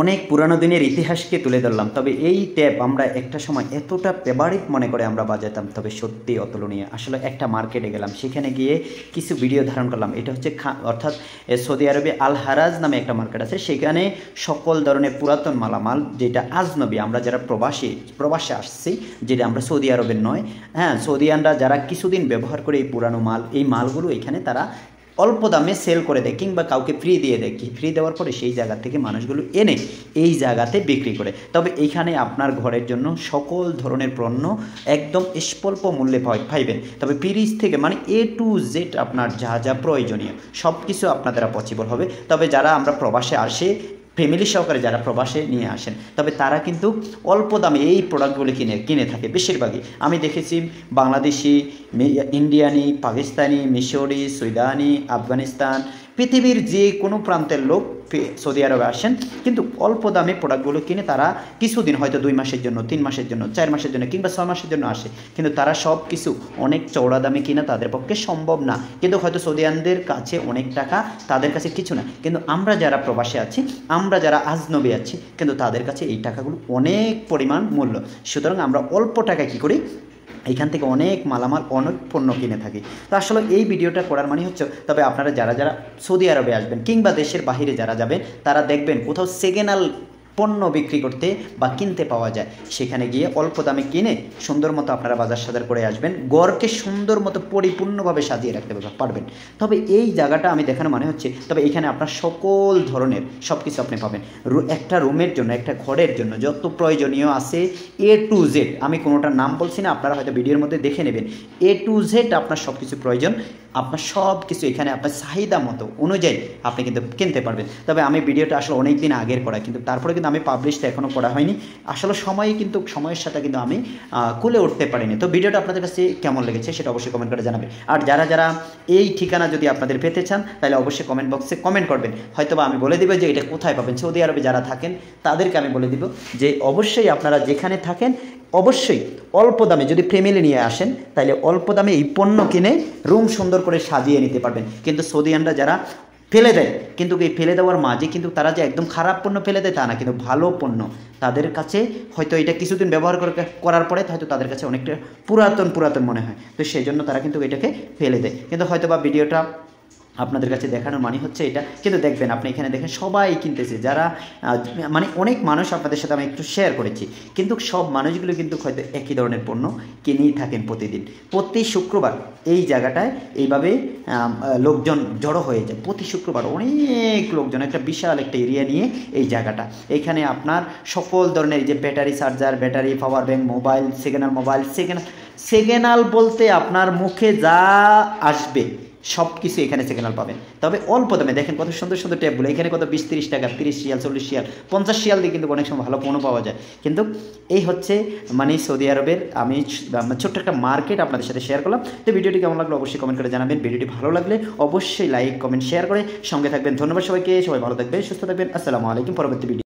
অনেক পুরানো দিনের ইতিহাসকে তুলে ধরলাম। তবে এই ট্যাপ আমরা একটা সময় এতটা ফেভারিট মনে করে আমরা বাজাতাম, তবে সত্যি অতুলনীয়। আসলে একটা মার্কেটে গেলাম, সেখানে গিয়ে কিছু ভিডিও ধারণ করলাম। এটা হচ্ছে অর্থাৎ সৌদি আরবে আল হারাজ নামে একটা মার্কেট আছে। সেখানে সকল ধরনের পুরাতন মালামাল, যেটা আজনবী, আমরা যারা প্রবাসে আসছি, যেটা আমরা সৌদি আরবের নয়, হ্যাঁ, সৌদিয়ানরা যারা কিছুদিন ব্যবহার করে এই পুরানো মাল, এই মালগুলো এখানে তারা অল্প দামে সেল করে দেয় কিংবা কাউকে ফ্রি দিয়ে দেয়। ফ্রি দেওয়ার পরে সেই জায়গা থেকে মানুষগুলো এনে এই জায়গাতে বিক্রি করে। তবে এইখানে আপনার ঘরের জন্য সকল ধরনের পণ্য একদম স্বল্প মূল্যে পাইবেন। তবে ফ্রিজ থেকে মানে A to Z আপনার যা যা প্রয়োজনীয় সব কিছু আপনার দ্বারা পসিবল হবে। তবে যারা আমরা প্রবাসে আসে, ফ্যামিলি সহকারে যারা প্রবাসে নিয়ে আসেন, তবে তারা কিন্তু অল্প দামে এই প্রোডাক্টগুলি কিনে থাকে বেশিরভাগই। আমি দেখেছি বাংলাদেশি, ইন্ডিয়ানি, পাকিস্তানি, মিশরি, সুইদানি, আফগানিস্তান, পৃথিবীর যে কোনো প্রান্তের লোক সৌদি আরবে আসেন, কিন্তু অল্প দামে প্রোডাক্টগুলো কিনে তারা কিছুদিন, হয়তো 2 মাসের জন্য, 3 মাসের জন্য, 4 মাসের জন্য কিংবা 6 মাসের জন্য আসে। কিন্তু তারা সব কিছু অনেক চওড়া দামে কিনা তাদের পক্ষে সম্ভব না। কিন্তু হয়তো সৌদিয়ানদের কাছে অনেক টাকা, তাদের কাছে কিছু না। কিন্তু আমরা যারা প্রবাসে আছি, আমরা যারা আজনবী আছি, কিন্তু তাদের কাছে এই টাকাগুলো অনেক পরিমাণ মূল্য। সুতরাং আমরা অল্প টাকায় কী করি, এইখান থেকে অনেক মালামাল, অনেক পণ্য কিনে থাকি। তো আসলে এই ভিডিওটা করার মানে হচ্ছে, তবে আপনারা যারা যারা সৌদি আরবে আসবেন কিংবা দেশের বাহিরে যারা যাবেন, তারা দেখবেন কোথাও সেকেন্ড হ্যান্ড পণ্য বিক্রি করতে বা কিনতে পাওয়া যায়। সেখানে গিয়ে অল্প দামে কিনে সুন্দর মতো আপনারা বাজার সাজার করে আসবেন, ঘরকে সুন্দর মতো পরিপূর্ণভাবে সাজিয়ে রাখতে পারবেন। তবে এই জায়গাটা আমি দেখানো মানে হচ্ছে, তবে এখানে আপনার সকল ধরনের সব কিছু আপনি পাবেন। একটা রুমের জন্য, একটা ঘরের জন্য যত প্রয়োজনীয় আছে A to Z, আমি কোনোটার নাম বলছি না, আপনারা হয়তো ভিডিওর মধ্যে দেখে নেবেন। A to Z আপনার সব কিছু প্রয়োজন, আপনার সব কিছু এখানে আপনার চাহিদা মতো অনুযায়ী আপনি কিন্তু কিনতে পারবেন। তবে আমি ভিডিওটা আসলে অনেক দিন আগের করা, কিন্তু তারপরে কিন্তু আমি পাবলিশটা এখনও করা হয়নি। আসলে সময়ের সাথে কিন্তু আমি কুলে উঠতে পারিনি। তো ভিডিওটা আপনাদের কাছে কেমন লেগেছে সেটা অবশ্যই কমেন্ট করে জানাবেন। আর যারা যারা এই ঠিকানা যদি আপনাদের পেতে চান, তাহলে অবশ্যই কমেন্ট বক্সে কমেন্ট করবেন। হয়তোবা আমি বলে দেবো যে এটা কোথায় পাবেন। সৌদি আরবে যারা থাকেন তাদেরকে আমি বলে দিব যে অবশ্যই আপনারা যেখানে থাকেন, অবশ্যই অল্প দামে যদি ফ্যামিলি নিয়ে আসেন, তাহলে অল্প দামে এই পণ্য কিনে রুম সুন্দর করে সাজিয়ে নিতে পারবেন। কিন্তু সৌদিয়ানরা যারা ফেলে দেয়, কিন্তু এই ফেলে দেওয়ার মাঝে কিন্তু তারা যে একদম খারাপ পণ্য ফেলে দেয় তা না, কিন্তু ভালো পণ্য তাদের কাছে হয়তো এটা কিছুদিন ব্যবহার করার পরে হয়তো তাদের কাছে অনেকটা পুরাতন মনে হয়। তো সেই জন্য তারা কিন্তু এটাকে ফেলে দেয়। কিন্তু হয়তো বা ভিডিওটা আপনাদের কাছে দেখানোর মানে হচ্ছে এটা। কিন্তু দেখবেন আপনি এখানে দেখেন সবাই কিনতেছে, যারা মানে অনেক মানুষ আপনাদের সাথে আমি একটু শেয়ার করেছি, কিন্তু সব মানুষগুলো কিন্তু হয়তো একই ধরনের পণ্য কিনেই থাকেন প্রতিদিন। প্রতি শুক্রবার এই জায়গাটায় এইভাবে লোকজন জড়ো হয়ে যায়। প্রতি শুক্রবার অনেক লোকজন, একটা বিশাল একটা এরিয়া নিয়ে এই জায়গাটা। এখানে আপনার সকল ধরনের যে battery charger, battery, power bank, mobile, second hand বলতে আপনার মুখে যা আসবে সব কিছু এখানে সেকেন্ড হ্যান্ড পাবেন। তবে অল্প দামে দেখেন কত সুন্দর সুন্দর ট্যাপগুলো এখানে, কত 20-30 টাকা, 30 রিয়াল, 40 রিয়াল, 50 রিয়াল দিয়ে কিন্তু অনেক সময় ভালো পণ্য পাওয়া যায়। কিন্তু এই হচ্ছে মানে সৌদি আরবের আমি ছোট্ট একটা মার্কেট আপনাদের সাথে শেয়ার করলাম। তো ভিডিওটি কেমন লাগলো অবশ্যই কমেন্ট করে জানাবেন। ভিডিওটি ভালো লাগলে অবশ্যই লাইক, কমেন্ট, শেয়ার করে সঙ্গে থাকবেন। ধন্যবাদ সবাইকে, সবাই ভালো থাকবেন, সুস্থ থাকবেন। আসসালামু আলাইকুম। পরবর্তী ভিডিও।